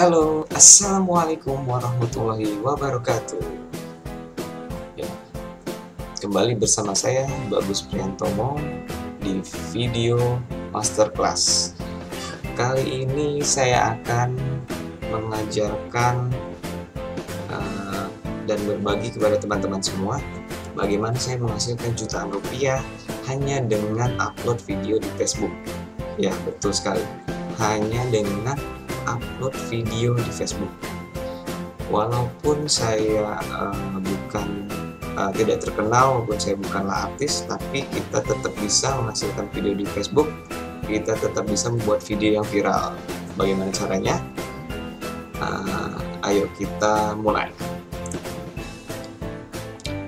Halo, assalamualaikum warahmatullahi wabarakatuh. Ya, kembali bersama saya Bagus Priantomo di video masterclass. Kali ini saya akan mengajarkan dan berbagi kepada teman-teman semua bagaimana saya menghasilkan jutaan rupiah hanya dengan upload video di Facebook. Ya, betul sekali. Hanya dengan upload video di Facebook. Walaupun saya tidak terkenal, walaupun saya bukanlah artis, tapi kita tetap bisa menghasilkan video di Facebook. Kita tetap bisa membuat video yang viral. Bagaimana caranya? Ayo kita mulai.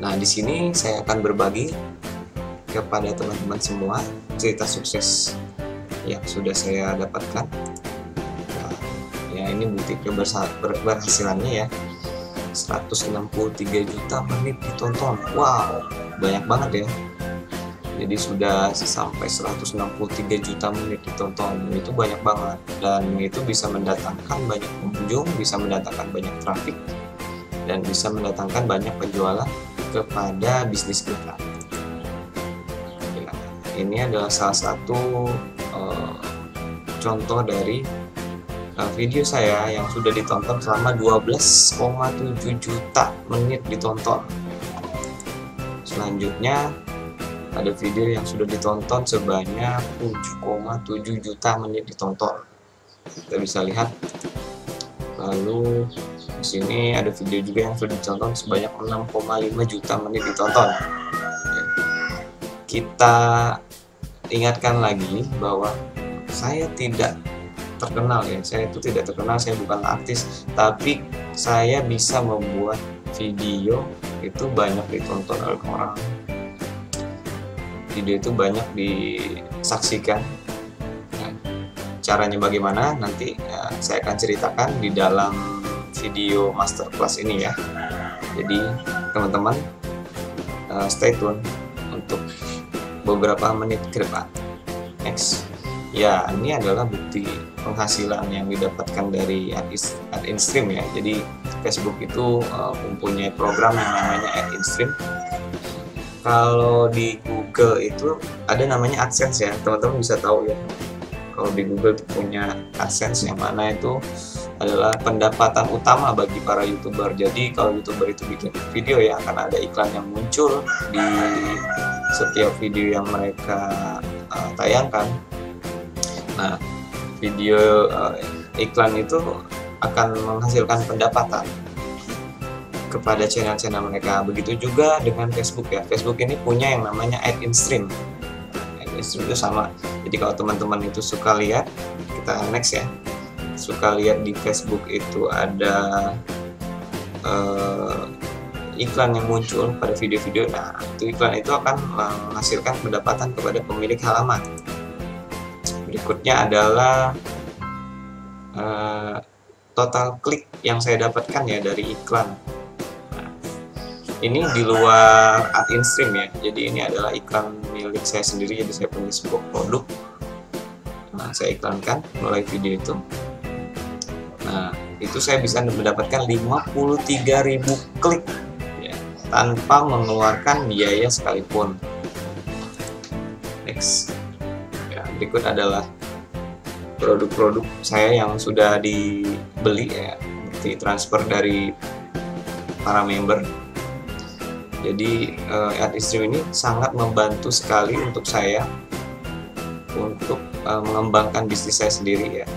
Nah, di sini saya akan berbagi kepada teman-teman semua cerita sukses yang sudah saya dapatkan. Ya, ini bukti keberhasilannya ya. 163 juta menit ditonton. Wow, banyak banget ya. Jadi sudah sampai 163 juta menit ditonton. Itu banyak banget, dan itu bisa mendatangkan banyak pengunjung, bisa mendatangkan banyak traffic, dan bisa mendatangkan banyak penjualan kepada bisnis kita. Ya, ini adalah salah satu contoh dari video saya yang sudah ditonton selama 12,7 juta menit ditonton. Selanjutnya ada video yang sudah ditonton sebanyak 7,7 juta menit ditonton. Kita bisa lihat. Lalu di sini ada video juga yang sudah ditonton sebanyak 6,5 juta menit ditonton. Kita ingatkan lagi bahwa saya tidak terkenal ya, saya itu tidak terkenal, saya bukan artis, tapi saya bisa membuat video itu banyak ditonton oleh orang, video itu banyak disaksikan. Nah, caranya bagaimana nanti saya akan ceritakan di dalam video masterclass ini ya. Jadi teman-teman stay tune untuk beberapa menit ke depan. Next. Ya, ini adalah bukti penghasilan yang didapatkan dari ad InStream ya. Jadi Facebook itu mempunyai program yang namanya ad InStream. Kalau di Google itu ada namanya AdSense ya, teman-teman bisa tahu ya. Kalau di Google itu punya AdSense, yang mana itu adalah pendapatan utama bagi para YouTuber. Jadi kalau YouTuber itu bikin video ya, akan ada iklan yang muncul di setiap video yang mereka tayangkan. Nah, video iklan itu akan menghasilkan pendapatan kepada channel-channel mereka. Begitu juga dengan Facebook ya. Facebook ini punya yang namanya ad InStream. Ad InStream itu sama. Jadi kalau teman-teman itu suka lihat, kita next ya. Suka lihat di Facebook itu ada iklan yang muncul pada video-video. Nah, itu iklan itu akan menghasilkan pendapatan kepada pemilik halaman. Berikutnya adalah total klik yang saya dapatkan ya dari iklan. Nah, ini di luar ad InStream ya. Jadi ini adalah iklan milik saya sendiri. Jadi saya punya sebuah produk. Nah, saya iklankan melalui video itu. Nah, itu saya bisa mendapatkan 53.000 klik ya, tanpa mengeluarkan biaya sekalipun. Next. Berikut adalah produk-produk saya yang sudah dibeli ya, ditransfer dari para member. Jadi ad InStream ini sangat membantu sekali untuk saya untuk mengembangkan bisnis saya sendiri ya,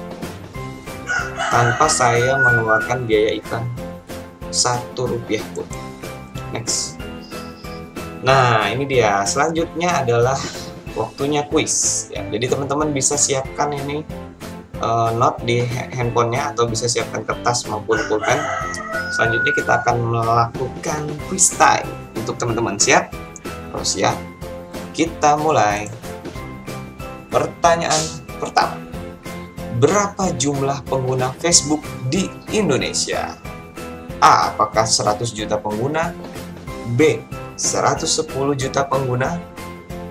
tanpa saya mengeluarkan biaya iklan Rp1 pun. Next. Nah, ini dia. Selanjutnya adalah waktunya kuis ya. Jadi teman-teman bisa siapkan ini note di handphonenya, atau bisa siapkan kertas maupun pulpen. Selanjutnya kita akan melakukan quiz time untuk teman-teman. Siap? Harus siap. Kita mulai. Pertanyaan pertama, berapa jumlah pengguna Facebook di Indonesia? A. Apakah 100 juta pengguna? B. 110 juta pengguna?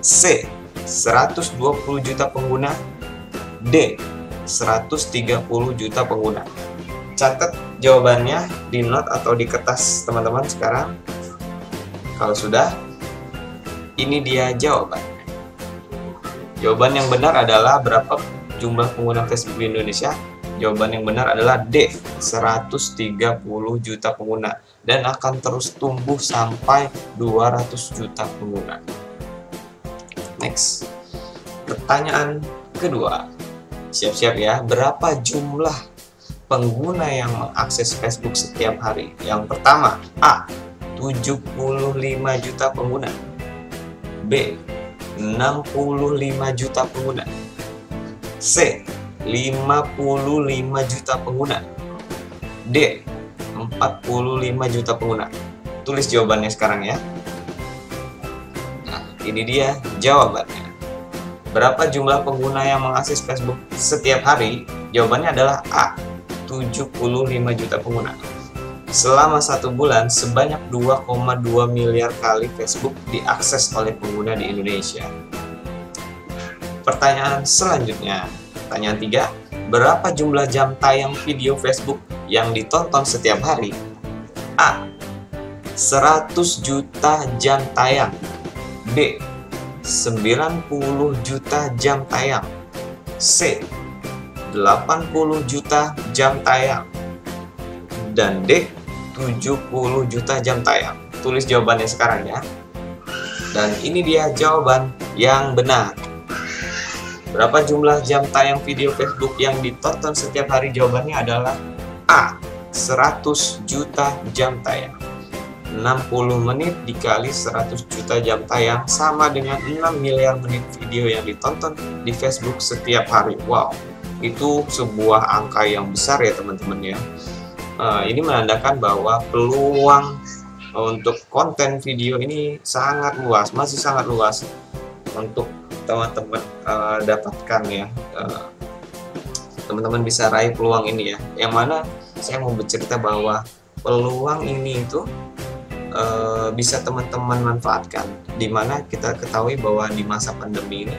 C. 120 juta pengguna? D. 130 juta pengguna. catat jawabannya di note atau di kertas teman-teman sekarang. Kalau sudah, ini dia jawabannya. Jawaban yang benar adalah berapa jumlah pengguna Facebook di Indonesia? Jawaban yang benar adalah D, 130 juta pengguna, dan akan terus tumbuh sampai 200 juta pengguna. Next, pertanyaan kedua. Siap-siap ya, berapa jumlah pengguna yang mengakses Facebook setiap hari? Yang pertama, A, 75 juta pengguna. B, 65 juta pengguna. C, 55 juta pengguna. D, 45 juta pengguna. Tulis jawabannya sekarang ya. Nah, ini dia jawabannya. Berapa jumlah pengguna yang mengakses Facebook setiap hari? Jawabannya adalah A, 75 juta pengguna. Selama 1 bulan, sebanyak 2,2 miliar kali Facebook diakses oleh pengguna di Indonesia. Pertanyaan selanjutnya, pertanyaan 3. Berapa jumlah jam tayang video Facebook yang ditonton setiap hari? A, 100 juta jam tayang. B, 90 juta jam tayang. C, 80 juta jam tayang. Dan D, 70 juta jam tayang. Tulis jawabannya sekarang ya. Dan ini dia jawaban yang benar. Berapa jumlah jam tayang video Facebook yang ditonton setiap hari? Jawabannya adalah A, 100 juta jam tayang. 60 menit dikali 100 juta jam tayang sama dengan 6 miliar menit video yang ditonton di Facebook setiap hari. Wow, itu sebuah angka yang besar ya teman-teman ya. Ini menandakan bahwa peluang untuk konten video ini sangat luas, masih sangat luas untuk teman-teman dapatkan ya. Teman-teman bisa raih peluang ini ya. Yang mana saya mau bercerita bahwa peluang ini itu bisa teman-teman manfaatkan, dimana kita ketahui bahwa di masa pandemi ini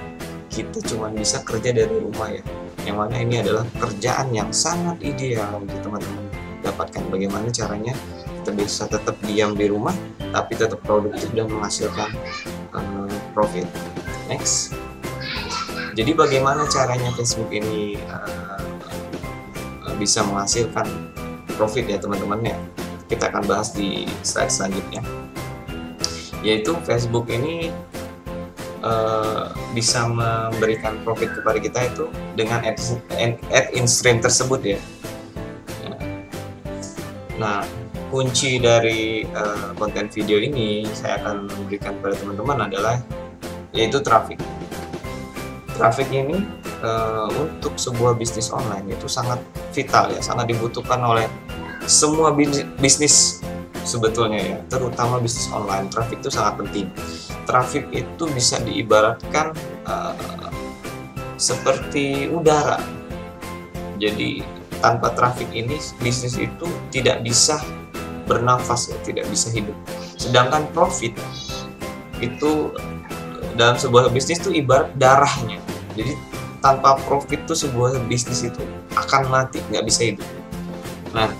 kita cuma bisa kerja dari rumah ya, yang mana ini adalah pekerjaan yang sangat ideal untuk teman-teman dapatkan. Bagaimana caranya kita bisa tetap diam di rumah tapi tetap produktif dan menghasilkan profit. Next, jadi bagaimana caranya Facebook ini bisa menghasilkan profit ya teman-teman ya. Kita akan bahas di slide selanjutnya, yaitu Facebook ini bisa memberikan profit kepada kita itu dengan ad in stream tersebut ya. Nah, kunci dari konten video ini saya akan memberikan kepada teman-teman adalah yaitu traffic. Traffic ini untuk sebuah bisnis online itu sangat vital ya, sangat dibutuhkan oleh semua bisnis sebetulnya ya, terutama bisnis online. Traffic itu sangat penting. Traffic itu bisa diibaratkan seperti udara. Jadi tanpa traffic ini bisnis itu tidak bisa bernafas ya, tidak bisa hidup. Sedangkan profit itu dalam sebuah bisnis itu ibarat darahnya. Jadi tanpa profit itu sebuah bisnis itu akan mati, nggak bisa hidup. Nah,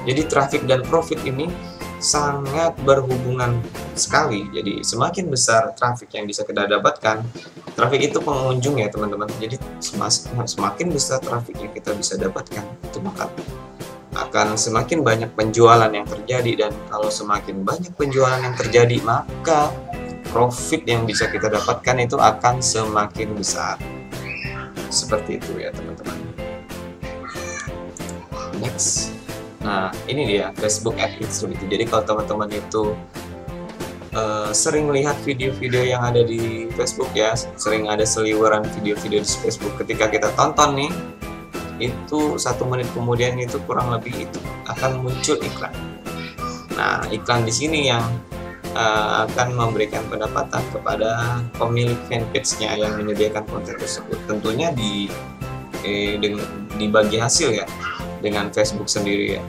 jadi traffic dan profit ini sangat berhubungan sekali. Jadi semakin besar traffic yang bisa kita dapatkan, traffic itu pengunjung ya teman-teman. Jadi semakin besar traffic yang kita bisa dapatkan, itu maka akan semakin banyak penjualan yang terjadi. Dan kalau semakin banyak penjualan yang terjadi, maka profit yang bisa kita dapatkan itu akan semakin besar. Seperti itu ya teman-teman. Next. Nah, ini dia Facebook Ad Instream itu. Jadi kalau teman-teman itu sering lihat video-video yang ada di Facebook ya, sering ada seliweran video-video di Facebook, ketika kita tonton nih, itu 1 menit kemudian itu kurang lebih itu akan muncul iklan. Nah, iklan di sini yang akan memberikan pendapatan kepada pemilik fanpage-nya yang menyediakan konten tersebut. Tentunya dibagi hasil ya dengan Facebook sendiri ya.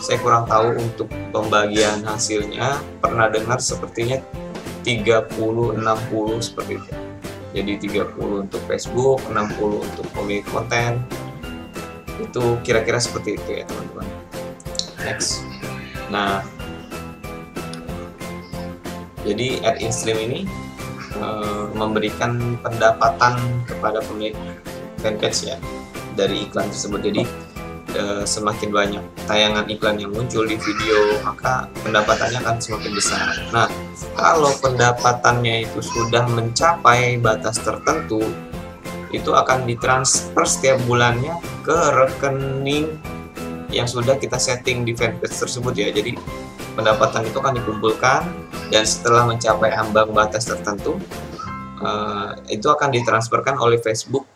Saya kurang tahu untuk pembagian hasilnya, pernah dengar sepertinya 30-60 seperti itu. Jadi 30 untuk Facebook, 60 untuk pemilik konten. Itu kira-kira seperti itu ya teman-teman. Next. Nah, jadi ad in-stream ini memberikan pendapatan kepada pemilik fanpage ya dari iklan tersebut. Jadi semakin banyak tayangan iklan yang muncul di video, maka pendapatannya akan semakin besar. Nah, kalau pendapatannya itu sudah mencapai batas tertentu, itu akan ditransfer setiap bulannya ke rekening yang sudah kita setting di fanpage tersebut ya. Jadi pendapatan itu akan dikumpulkan, dan setelah mencapai ambang batas tertentu, itu akan ditransferkan oleh Facebook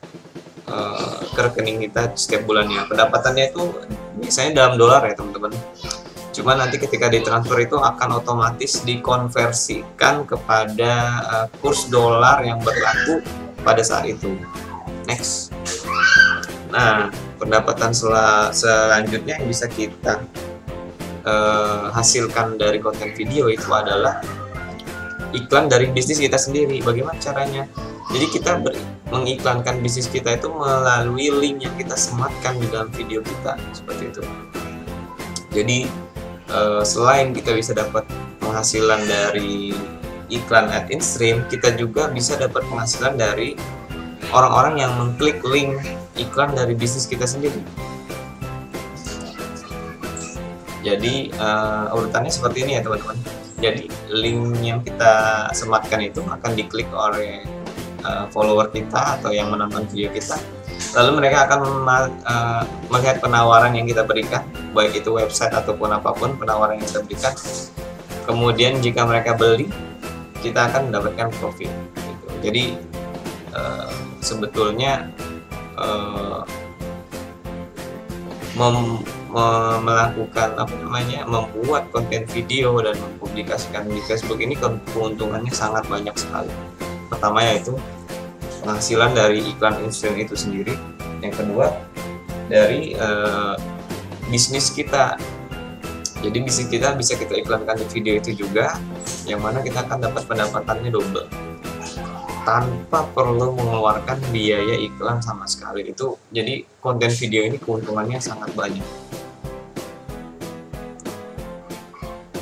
ke rekening kita setiap bulannya. Pendapatannya itu biasanya dalam dolar ya teman-teman. Cuma nanti ketika ditransfer itu akan otomatis dikonversikan kepada kurs dolar yang berlaku pada saat itu. Next. Nah, pendapatan selanjutnya yang bisa kita hasilkan dari konten video itu adalah iklan dari bisnis kita sendiri. Bagaimana caranya? Jadi kita mengiklankan bisnis kita itu melalui link yang kita sematkan di dalam video kita, seperti itu. Jadi selain kita bisa dapat penghasilan dari iklan ad in-stream, kita juga bisa dapat penghasilan dari orang-orang yang mengklik link iklan dari bisnis kita sendiri. Jadi urutannya seperti ini ya teman-teman. Jadi link yang kita sematkan itu akan diklik oleh follower kita atau yang menonton video kita. Lalu mereka akan melihat penawaran yang kita berikan, baik itu website ataupun apapun penawaran yang kita berikan. Kemudian jika mereka beli, kita akan mendapatkan profit gitu. Jadi sebetulnya melakukan membuat konten video dan mempublikasikan di Facebook ini keuntungannya sangat banyak sekali. Pertama yaitu penghasilan dari iklan in-stream itu sendiri. Yang kedua dari bisnis kita. Jadi bisnis kita bisa kita iklankan di video itu juga, yang mana kita akan dapat pendapatannya double tanpa perlu mengeluarkan biaya iklan sama sekali. Itu jadi konten video ini keuntungannya sangat banyak.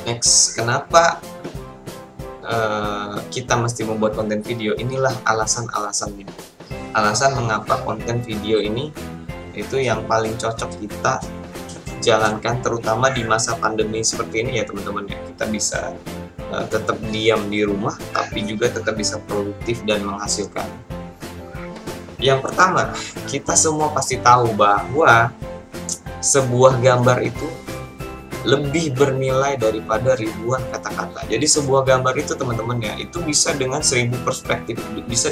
Next, kenapa kita mesti membuat konten video? Inilah alasan-alasannya. Alasan mengapa konten video ini itu yang paling cocok kita jalankan, terutama di masa pandemi seperti ini ya teman-teman ya. Kita bisa tetap diam di rumah, tapi juga tetap bisa produktif dan menghasilkan. Yang pertama, kita semua pasti tahu bahwa sebuah gambar itu lebih bernilai daripada ribuan kata-kata. Jadi sebuah gambar itu teman-teman ya, itu bisa dengan 1000 perspektif, bisa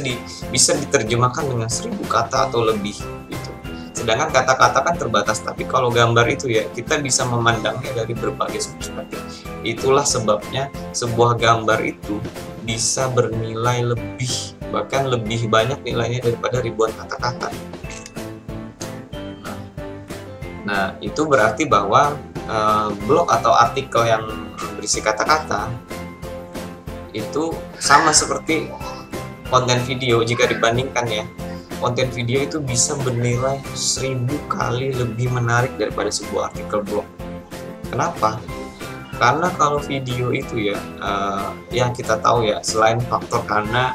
diterjemahkan dengan 1000 kata atau lebih gitu. Sedangkan kata-kata kan terbatas, tapi kalau gambar itu ya kita bisa memandangnya dari berbagai perspektif. Itulah sebabnya sebuah gambar itu bisa bernilai lebih, bahkan lebih banyak nilainya daripada ribuan kata-kata. Nah, itu berarti bahwa blog atau artikel yang berisi kata-kata itu sama seperti konten video. Jika dibandingkan ya, konten video itu bisa bernilai 1000 kali lebih menarik daripada sebuah artikel blog. Kenapa? Karena kalau video itu ya, yang kita tahu ya, selain faktor karena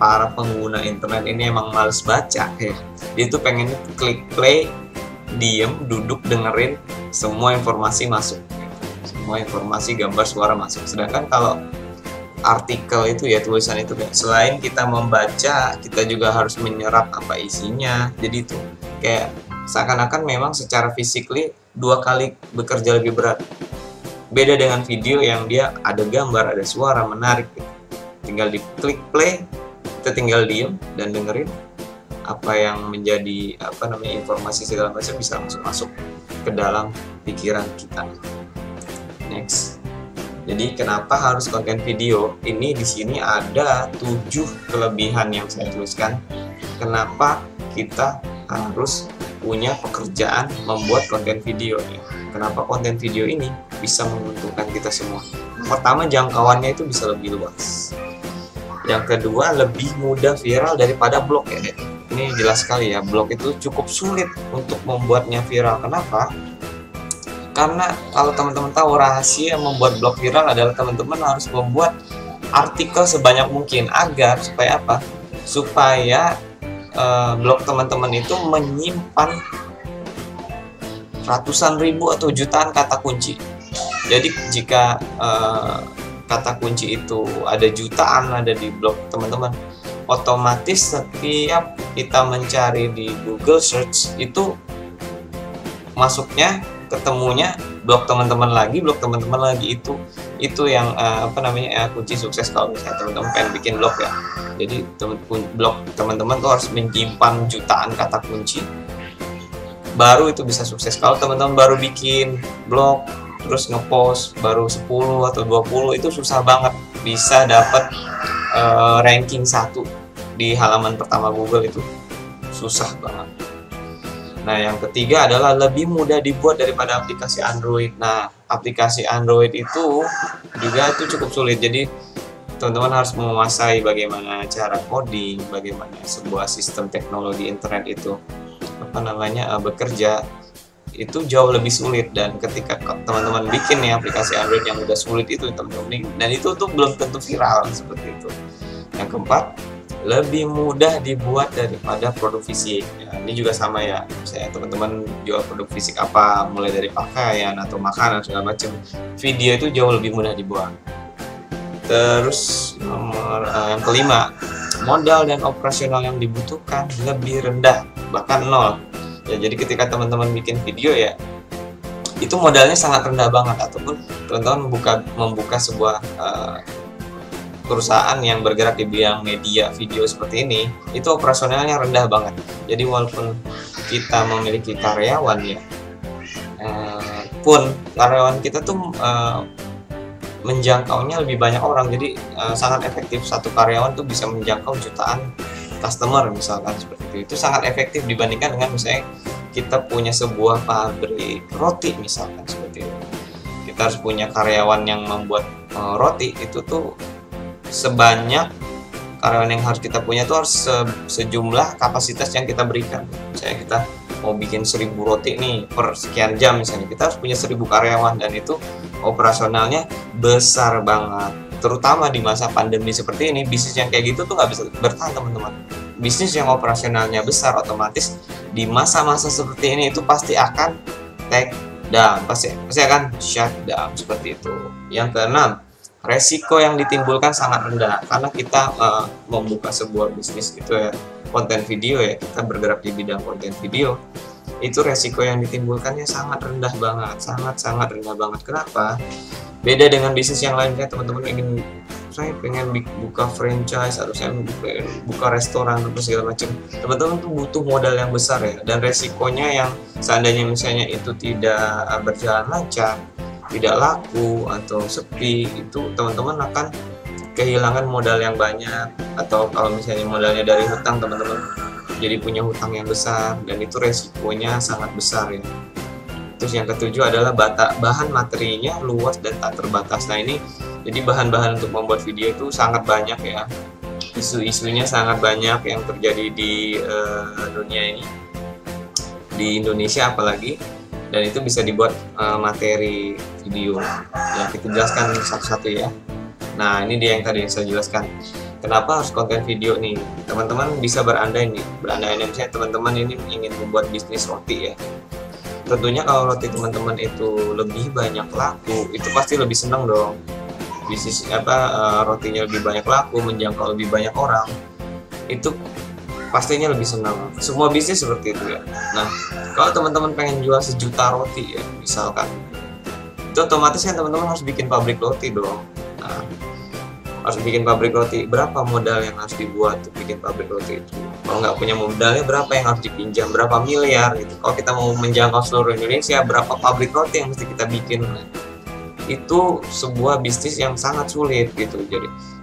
para pengguna internet ini emang males baca ya, dia tuh pengen klik play, diem, duduk, dengerin semua informasi masuk, semua informasi, gambar, suara masuk. Sedangkan kalau artikel itu ya, tulisan itu ya, selain kita membaca, kita juga harus menyerap apa isinya. Jadi itu kayak seakan-akan memang secara physically 2 kali bekerja lebih berat. Beda dengan video yang dia ada gambar, ada suara, menarik gitu. Tinggal diklik play, kita tinggal diem dan dengerin apa yang menjadi informasi segala macam bisa langsung masuk ke dalam pikiran kita. Next. Jadi kenapa harus konten video? Ini di sini ada 7 kelebihan yang saya tuliskan. Kenapa kita harus punya pekerjaan membuat konten video ya? Kenapa konten video ini bisa menguntungkan kita semua? Pertama, jangkauannya itu bisa lebih luas. Yang kedua, lebih mudah viral daripada blog ya. Ini jelas sekali ya, blog itu cukup sulit untuk membuatnya viral. Kenapa? Karena kalau teman-teman tahu, rahasia membuat blog viral adalah teman-teman harus membuat artikel sebanyak mungkin agar supaya apa? Supaya blog teman-teman itu menyimpan ratusan ribu atau jutaan kata kunci. Jadi jika kata kunci itu ada jutaan ada di blog teman-teman, otomatis setiap kita mencari di Google Search itu masuknya ketemunya blog teman-teman lagi itu yang kunci sukses kalau misalnya teman-teman pengen bikin blog ya. Jadi blog teman-teman tuh harus menyimpan jutaan kata kunci, baru itu bisa sukses. Kalau teman-teman baru bikin blog terus ngepost baru 10 atau 20, itu susah banget bisa dapat ranking 1 di halaman pertama Google, itu susah banget. Nah, yang ketiga adalah lebih mudah dibuat daripada aplikasi Android. Nah, aplikasi Android itu juga cukup sulit. Jadi teman-teman harus menguasai bagaimana cara coding, bagaimana sebuah sistem teknologi internet itu bekerja. Itu jauh lebih sulit, dan ketika teman-teman bikin nih aplikasi Android yang udah sulit itu teman-teman, dan itu tuh belum tentu viral seperti itu. Yang keempat, lebih mudah dibuat daripada produk fisik. Ya, ini juga sama ya, misalnya teman-teman jual produk fisik apa, mulai dari pakaian atau makanan segala macam, video itu jauh lebih mudah dibuat. Terus yang kelima, modal dan operasional yang dibutuhkan lebih rendah, bahkan nol. Ya, jadi ketika teman-teman bikin video ya, itu modalnya sangat rendah banget. Ataupun teman-teman membuka sebuah perusahaan yang bergerak di bidang media video seperti ini, itu operasionalnya rendah banget. Jadi walaupun kita memiliki karyawan ya, pun karyawan kita tuh menjangkaunya lebih banyak orang. Jadi sangat efektif, satu karyawan tuh bisa menjangkau jutaan customer misalkan seperti itu. Itu sangat efektif dibandingkan dengan misalnya kita punya sebuah pabrik roti misalkan seperti itu. Kita harus punya karyawan yang membuat roti, itu tuh sebanyak karyawan yang harus kita punya tuh harus sejumlah kapasitas yang kita berikan. Misalnya kita mau bikin 1000 roti nih per sekian jam misalnya, kita harus punya 1000 karyawan, dan itu operasionalnya besar banget. Terutama di masa pandemi seperti ini, bisnis yang kayak gitu tuh nggak bisa bertahan teman-teman. Bisnis yang operasionalnya besar otomatis di masa-masa seperti ini itu pasti akan take down, pasti akan shut down seperti itu. Yang keenam, resiko yang ditimbulkan sangat rendah karena kita membuka sebuah bisnis itu ya, konten video ya, kita bergerak di bidang konten video, itu resiko yang ditimbulkannya sangat rendah banget, sangat rendah banget. Kenapa? Beda dengan bisnis yang lain, kayak teman-teman saya pengen buka franchise atau saya buka restoran atau segala macam, teman-teman tuh butuh modal yang besar ya, dan resikonya yang seandainya misalnya itu tidak berjalan lancar, tidak laku atau sepi, itu teman-teman akan kehilangan modal yang banyak. Atau kalau misalnya modalnya dari hutang, teman-teman jadi punya hutang yang besar, dan itu resikonya sangat besar ya. Terus yang ketujuh adalah bahan materinya luas dan tak terbatas. Nah ini jadi bahan-bahan untuk membuat video itu sangat banyak ya, isu-isunya sangat banyak yang terjadi di dunia ini, di Indonesia apalagi, dan itu bisa dibuat materi video. Ya, kita jelaskan satu-satu ya. Nah, ini dia yang tadi saya jelaskan. Kenapa harus konten video nih? Teman-teman bisa berandai misalnya teman-teman ini ingin membuat bisnis roti ya. Tentunya kalau roti teman-teman itu lebih banyak laku, itu pasti lebih senang dong. Bisnis rotinya lebih banyak laku, menjangkau lebih banyak orang, itu pastinya lebih senang. Semua bisnis seperti itu ya. Nah, kalau teman-teman pengen jual 1 juta roti ya misalkan, itu otomatis kan teman-teman harus bikin pabrik roti dong. Nah, harus bikin pabrik roti, berapa modal yang harus dibuat untuk bikin pabrik roti itu? Kalau nggak punya modalnya, berapa yang harus dipinjam, berapa miliar gitu. Kalau kita mau menjangkau seluruh Indonesia, berapa pabrik roti yang mesti kita bikin? Itu sebuah bisnis yang sangat sulit gitu.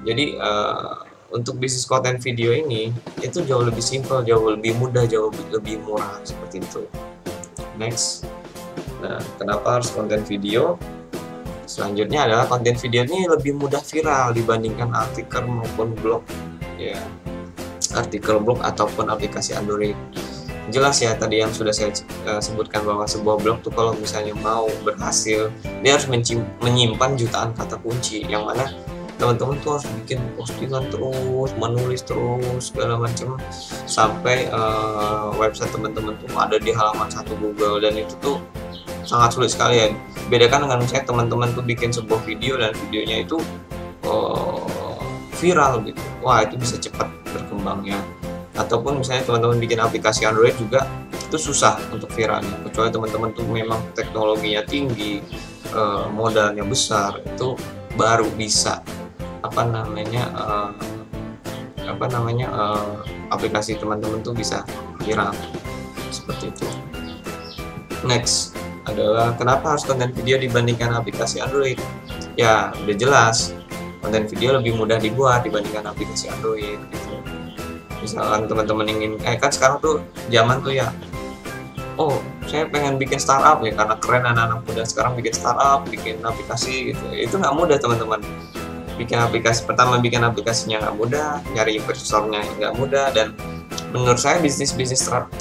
Jadi untuk bisnis konten video ini itu jauh lebih simpel, jauh lebih mudah, jauh lebih murah seperti itu. Next, nah kenapa harus konten video? Selanjutnya adalah konten video ini lebih mudah viral dibandingkan artikel maupun blog ya, artikel blog ataupun aplikasi Android. Jelas ya tadi yang sudah saya sebutkan bahwa sebuah blog tuh kalau misalnya mau berhasil, dia harus menyimpan jutaan kata kunci, yang mana teman-teman tuh harus bikin postingan terus, menulis terus segala macam sampai website teman-teman tuh ada di halaman 1 Google, dan itu tuh sangat sulit sekali ya. Bedakan dengan misalnya teman-teman tuh bikin sebuah video dan videonya itu viral gitu, wah itu bisa cepat berkembangnya. Ataupun misalnya teman-teman bikin aplikasi Android juga itu susah untuk viralnya, kecuali teman-teman tuh memang teknologinya tinggi, modalnya besar, itu baru bisa aplikasi teman-teman tuh bisa viral seperti itu. Next adalah kenapa harus konten video dibandingkan aplikasi Android. Ya udah jelas, konten video lebih mudah dibuat dibandingkan aplikasi Android gitu. Misalkan teman-teman ingin kan sekarang tuh zaman tuh ya, oh saya pengen bikin startup ya, karena keren anak-anak muda sekarang bikin startup, bikin aplikasi gitu. Itu nggak mudah teman-teman. Bikin aplikasinya nggak mudah, nyari investornya nggak mudah, dan menurut saya bisnis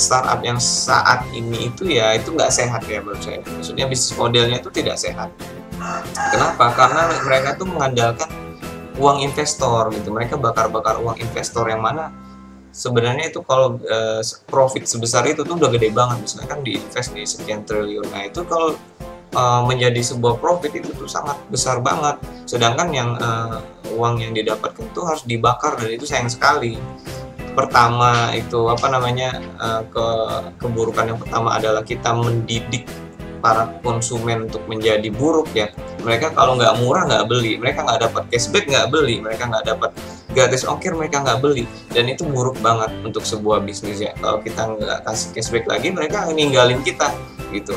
startup yang saat ini itu ya itu nggak sehat ya menurut saya. Maksudnya bisnis modelnya itu tidak sehat. Kenapa? Karena mereka tuh mengandalkan uang investor gitu. Mereka bakar-bakar uang investor, yang mana sebenarnya itu kalau profit sebesar itu tuh udah gede banget, misalnya kan diinvest di sekian triliun. Nah itu kalau menjadi sebuah profit itu tuh sangat besar banget, sedangkan yang uang yang didapatkan itu harus dibakar, dan itu sayang sekali. Pertama itu keburukan yang pertama adalah kita mendidik para konsumen untuk menjadi buruk ya. Mereka kalau nggak murah nggak beli, mereka nggak dapat cashback nggak beli, mereka nggak dapat gratis ongkir mereka nggak beli, dan itu buruk banget untuk sebuah bisnis ya. Kalau kita nggak kasih cashback lagi, mereka ninggalin kita gitu.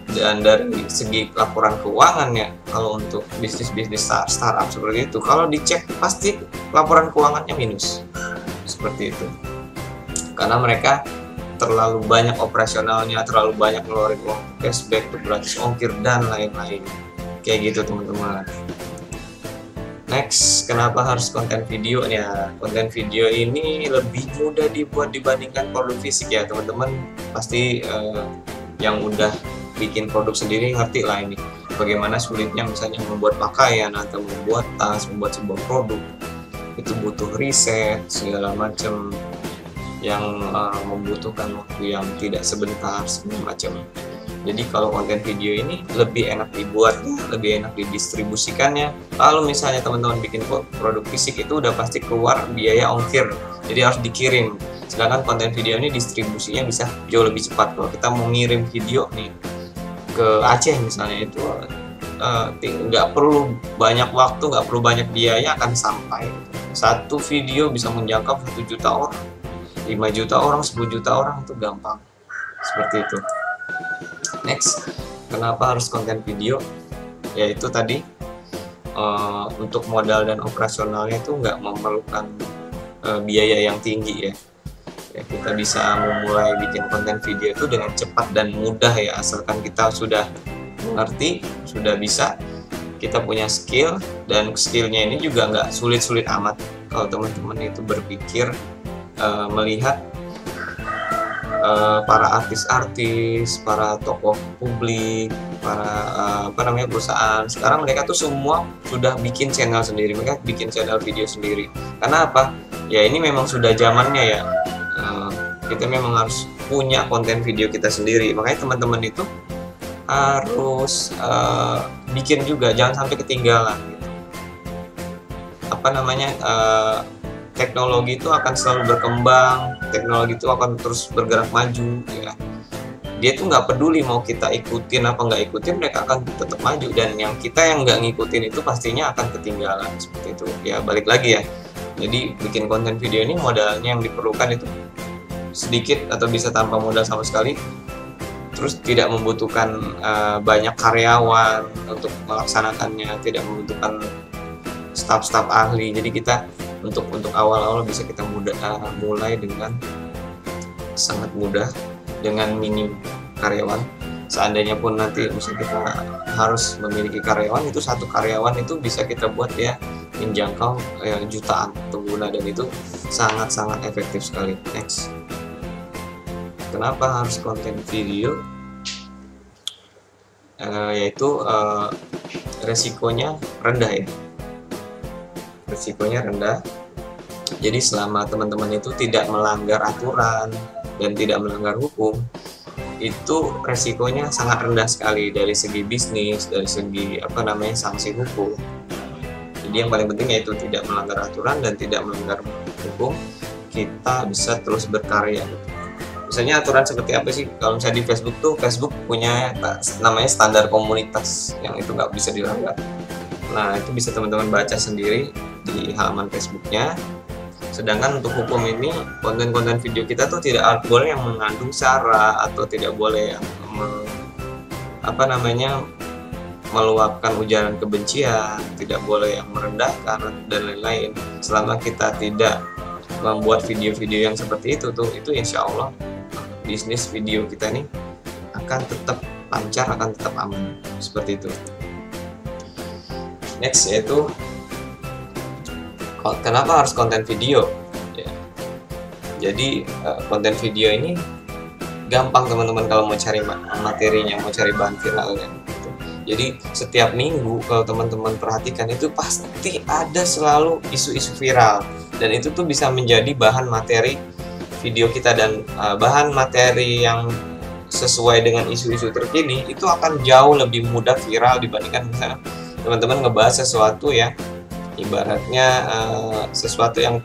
Dan dari segi laporan keuangan ya, kalau untuk bisnis startup seperti itu, kalau dicek pasti laporan keuangannya minus seperti itu, karena mereka terlalu banyak operasionalnya, terlalu banyak ngeluarin uang cashback, gratis ongkir dan lain-lain kayak gitu teman-teman. Next, kenapa harus konten video ya? Konten video ini lebih mudah dibuat dibandingkan produk fisik ya teman-teman. Pasti yang udah bikin produk sendiri ngerti lah ini bagaimana sulitnya misalnya membuat pakaian atau membuat tas, membuat sebuah produk. Itu butuh riset segala macam, yang membutuhkan waktu yang tidak sebentar segala macam. Jadi kalau konten video ini lebih enak dibuatnya, lebih enak didistribusikannya. Kalau misalnya teman-teman bikin produk fisik itu udah pasti keluar biaya ongkir, jadi harus dikirim. Sedangkan konten video ini distribusinya bisa jauh lebih cepat. Kalau kita mau ngirim video nih ke Aceh misalnya, itu nggak perlu banyak waktu, nggak perlu banyak biaya, akan sampai. Satu video bisa menjangkau 1 juta orang, 5 juta orang, 10 juta orang, itu gampang seperti itu. Next, kenapa harus konten video? Yaitu tadi untuk modal dan operasionalnya itu nggak memerlukan biaya yang tinggi ya. Kita bisa memulai bikin konten video itu dengan cepat dan mudah ya, asalkan kita sudah mengerti, sudah bisa, kita punya skill, dan skillnya ini juga nggak sulit-sulit amat. Kalau teman-teman itu berpikir melihat para artis-artis, para tokoh publik, para perusahaan, sekarang mereka tuh semua sudah bikin channel sendiri, mereka bikin channel video sendiri. Karena apa? Ya ini memang sudah zamannya ya. Kita memang harus punya konten video kita sendiri, makanya teman-teman itu harus bikin juga, jangan sampai ketinggalan gitu. Teknologi itu akan selalu berkembang, teknologi itu akan terus bergerak maju ya. Dia tuh nggak peduli mau kita ikutin apa nggak ikutin, mereka akan tetap maju, dan yang kita yang nggak ngikutin itu pastinya akan ketinggalan seperti itu ya. Balik lagi ya, jadi bikin konten video ini modalnya yang diperlukan itu sedikit atau bisa tanpa modal sama sekali, terus tidak membutuhkan banyak karyawan untuk melaksanakannya, tidak membutuhkan staf-staf ahli. Jadi kita untuk awal-awal bisa kita mulai dengan sangat mudah, dengan minim karyawan, seandainya pun nanti misalnya kita harus memiliki karyawan, itu satu karyawan itu bisa kita buat ya menjangkau jutaan pengguna, dan itu sangat-sangat efektif sekali. Next, kenapa harus konten video? Yaitu resikonya rendah ya, resikonya rendah. Jadi selama teman-teman itu tidak melanggar aturan dan tidak melanggar hukum, itu resikonya sangat rendah sekali dari segi bisnis, dari segi sanksi hukum. Jadi yang paling penting yaitu tidak melanggar aturan dan tidak melanggar hukum, kita bisa terus berkarya. Misalnya aturan seperti apa sih? Kalau misalnya di Facebook tuh, Facebook punya namanya standar komunitas yang itu nggak bisa dilanggar. Nah, itu bisa teman-teman baca sendiri di halaman Facebooknya. Sedangkan untuk hukum ini, konten-konten video kita tuh tidak boleh yang mengandung sara atau tidak boleh yang meluapkan ujaran kebencian, tidak boleh yang merendahkan dan lain-lain. Selama kita tidak membuat video-video yang seperti itu insya Allah bisnis video kita nih akan tetap lancar, akan tetap aman, seperti itu. Next, yaitu kenapa harus konten video ya. Jadi konten video ini gampang teman-teman kalau mau cari materinya, mau cari bahan viralnya gitu. Jadi setiap minggu kalau teman-teman perhatikan itu pasti ada selalu isu-isu viral, dan itu tuh bisa menjadi bahan materi video kita, dan bahan materi yang sesuai dengan isu-isu terkini itu akan jauh lebih mudah viral dibandingkan misalnya teman-teman ngebahas sesuatu yang ibaratnya sesuatu yang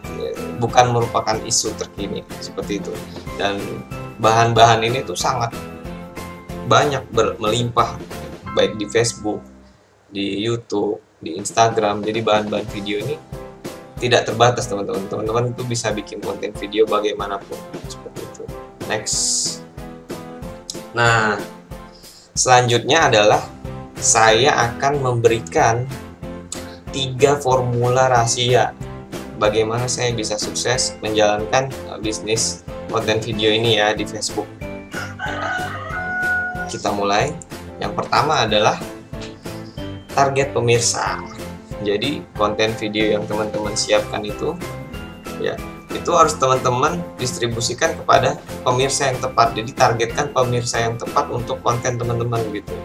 bukan merupakan isu terkini, seperti itu. Dan bahan-bahan ini tuh sangat banyak melimpah, baik di Facebook, di YouTube, di Instagram. Jadi bahan-bahan video ini tidak terbatas teman-teman. Teman-teman itu bisa bikin konten video bagaimanapun, seperti itu. Next. Nah, selanjutnya adalah saya akan memberikan 3 formula rahasia bagaimana saya bisa sukses menjalankan bisnis konten video ini ya di Facebook. Kita mulai. Yang pertama adalah target pemirsa. Jadi konten video yang teman-teman siapkan itu ya, itu harus teman-teman distribusikan kepada pemirsa yang tepat. Jadi targetkan pemirsa yang tepat untuk konten teman-teman gitu.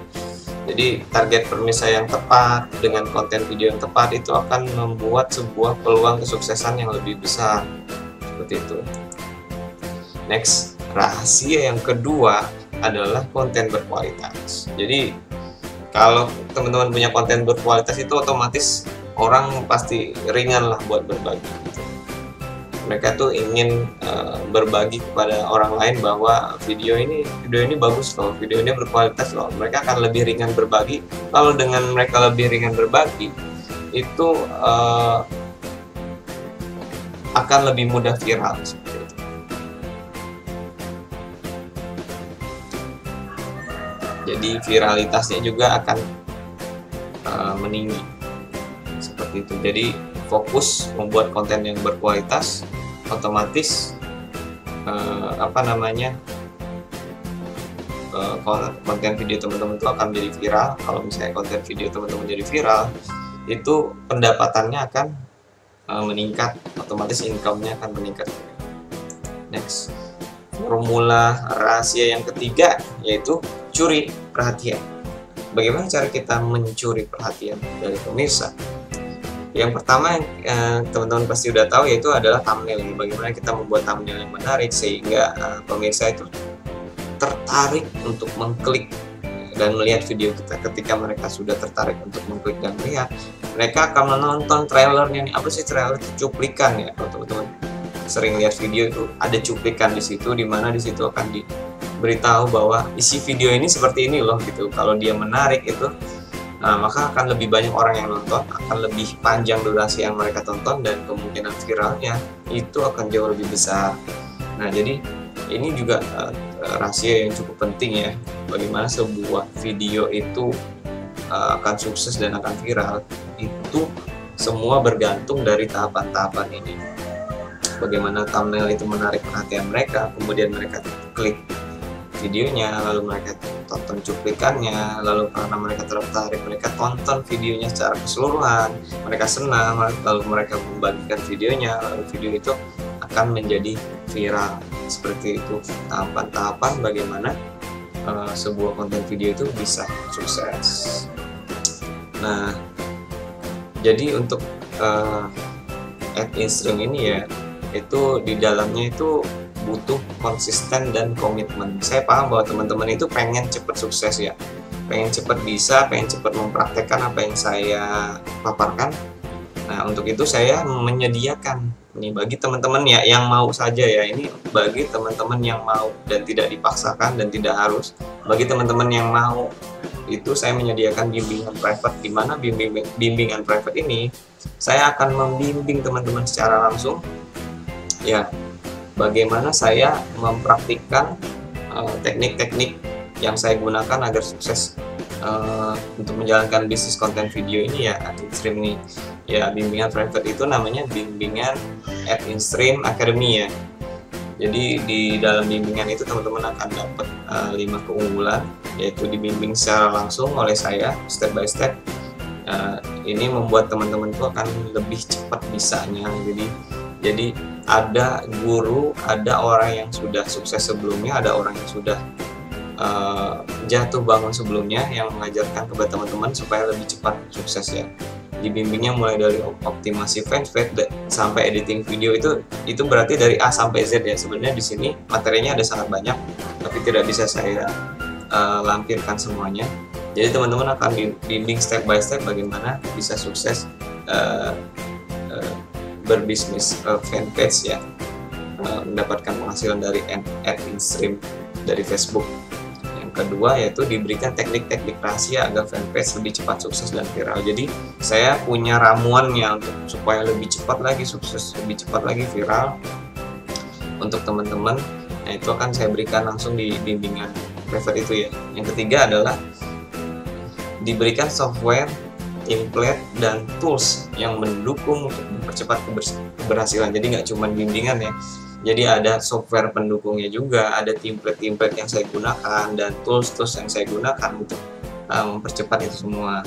Jadi target pemirsa yang tepat dengan konten video yang tepat itu akan membuat sebuah peluang kesuksesan yang lebih besar, seperti itu. Next, rahasia yang kedua adalah konten berkualitas. Jadi kalau teman-teman punya konten berkualitas itu otomatis orang pasti ringan lah buat berbagi gitu. Mereka tuh ingin berbagi kepada orang lain bahwa video ini bagus loh, video ini berkualitas loh. Mereka akan lebih ringan berbagi. Kalau dengan mereka lebih ringan berbagi, itu akan lebih mudah viral, seperti itu. Jadi viralitasnya juga akan meninggi, seperti itu. Jadi fokus membuat konten yang berkualitas, otomatis konten video teman-teman itu akan menjadi viral. Kalau misalnya konten video teman-teman jadi viral, itu pendapatannya akan meningkat, otomatis income-nya akan meningkat. Next, formula rahasia yang ketiga yaitu curi perhatian. Bagaimana cara kita mencuri perhatian dari pemirsa? Yang pertama teman-teman pasti udah tahu, yaitu adalah thumbnail. Bagaimana kita membuat thumbnail yang menarik sehingga pemirsa itu tertarik untuk mengklik dan melihat video kita. Ketika mereka sudah tertarik untuk mengklik dan melihat, mereka akan menonton trailernya. Apa sih trailer? Cuplikan ya. Kalau teman-teman sering lihat video itu ada cuplikan di situ, dimana di situ akan diberitahu bahwa isi video ini seperti ini loh gitu. Kalau dia menarik itu, maka akan lebih banyak orang yang nonton, akan lebih panjang durasi yang mereka tonton, dan kemungkinan viralnya itu akan jauh lebih besar. Nah, jadi ini juga rahasia yang cukup penting ya, bagaimana sebuah video itu akan sukses dan akan viral. Itu semua bergantung dari tahapan-tahapan ini. Bagaimana thumbnail itu menarik perhatian mereka, kemudian mereka klik videonya, lalu mereka tonton cuplikannya, lalu karena mereka tertarik mereka tonton videonya secara keseluruhan, mereka senang, lalu mereka membagikan videonya, lalu video itu akan menjadi viral. Seperti itu tahapan-tahapan bagaimana sebuah konten video itu bisa sukses. Nah, jadi untuk ad in-stream ini ya, itu di dalamnya itu butuh konsisten dan komitmen. Saya paham bahwa teman-teman itu pengen cepat sukses ya, pengen cepat bisa, pengen cepat mempraktekkan apa yang saya paparkan. Nah, untuk itu saya menyediakan ini bagi teman-teman ya yang mau saja ya, ini bagi teman-teman yang mau dan tidak dipaksakan dan tidak harus. Bagi teman-teman yang mau itu saya menyediakan bimbingan private, di mana bimbingan private ini saya akan membimbing teman-teman secara langsung ya, bagaimana saya mempraktikkan teknik-teknik yang saya gunakan agar sukses untuk menjalankan bisnis konten video ini ya, ad in-stream ini ya. Bimbingan private itu namanya bimbingan ad in-stream academy ya. Jadi di dalam bimbingan itu teman-teman akan dapat 5 keunggulan, yaitu dibimbing secara langsung oleh saya step by step. Ini membuat teman-teman itu akan lebih cepat bisanya. Jadi ada guru, ada orang yang sudah sukses sebelumnya, ada orang yang sudah jatuh bangun sebelumnya yang mengajarkan kepada teman-teman supaya lebih cepat sukses ya. Dibimbingnya mulai dari optimasi fanpage sampai editing video, itu berarti dari A sampai Z ya. Sebenarnya di sini materinya ada sangat banyak, tapi tidak bisa saya lampirkan semuanya. Jadi teman-teman akan dibimbing step by step bagaimana bisa sukses berbisnis fanpage ya, mendapatkan penghasilan dari ad in-stream dari Facebook. Kedua yaitu diberikan teknik-teknik rahasia agar fanpage lebih cepat sukses dan viral. Jadi saya punya ramuannya untuk supaya lebih cepat lagi sukses, lebih cepat lagi viral untuk teman-teman. Nah, itu akan saya berikan langsung di bimbingan private itu ya. Yang ketiga adalah diberikan software, template, dan tools yang mendukung untuk mempercepat keberhasilan. Jadi nggak cuma bimbingan ya, jadi ada software pendukungnya juga, ada template-template yang saya gunakan, dan tools-tools yang saya gunakan untuk mempercepat itu semua.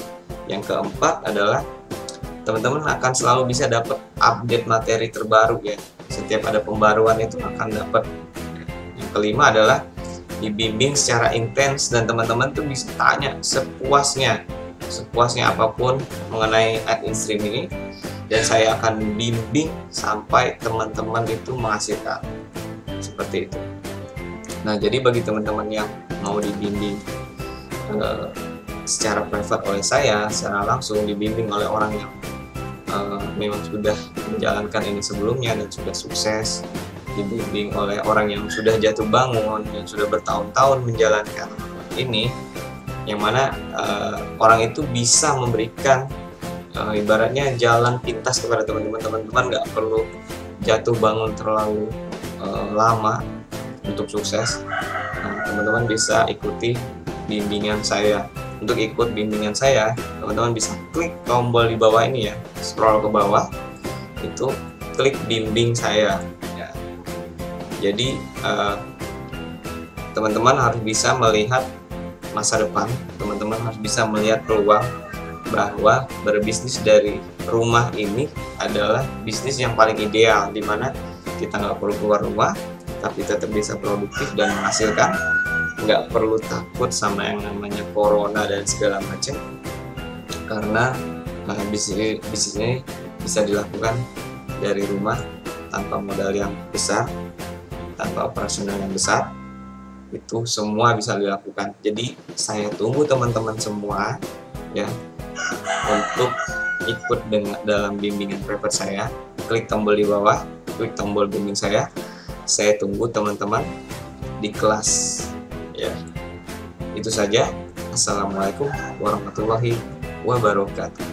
Yang keempat adalah teman-teman akan selalu bisa dapat update materi terbaru ya, setiap ada pembaruan itu akan dapat. Yang kelima adalah dibimbing secara intens, dan teman-teman tuh bisa tanya sepuasnya apapun mengenai ad in-stream ini, dan saya akan bimbing sampai teman-teman itu menghasilkan. Seperti itu. Nah, jadi bagi teman-teman yang mau dibimbing secara private oleh saya, secara langsung dibimbing oleh orang yang memang sudah menjalankan ini sebelumnya dan sudah sukses, dibimbing oleh orang yang sudah jatuh bangun, yang sudah bertahun-tahun menjalankan ini, yang mana orang itu bisa memberikan ibaratnya jalan pintas kepada teman-teman nggak perlu jatuh bangun terlalu lama untuk sukses. Nah, teman-teman bisa ikuti bimbingan saya. Untuk ikut bimbingan saya, teman-teman bisa klik tombol di bawah ini ya, scroll ke bawah, itu klik bimbing saya ya. Jadi teman-teman harus bisa melihat masa depan, teman-teman harus bisa melihat peluang bahwa berbisnis dari rumah ini adalah bisnis yang paling ideal, dimana kita nggak perlu keluar rumah tapi tetap bisa produktif dan menghasilkan, nggak perlu takut sama yang namanya corona dan segala macam, karena bisnis ini bisa dilakukan dari rumah tanpa modal yang besar, tanpa operasional yang besar, itu semua bisa dilakukan. Jadi saya tunggu teman-teman semua ya untuk ikut dalam bimbingan private saya. Klik tombol di bawah, klik tombol bimbing saya. Saya tunggu teman-teman di kelas ya. Itu saja. Assalamualaikum warahmatullahi wabarakatuh.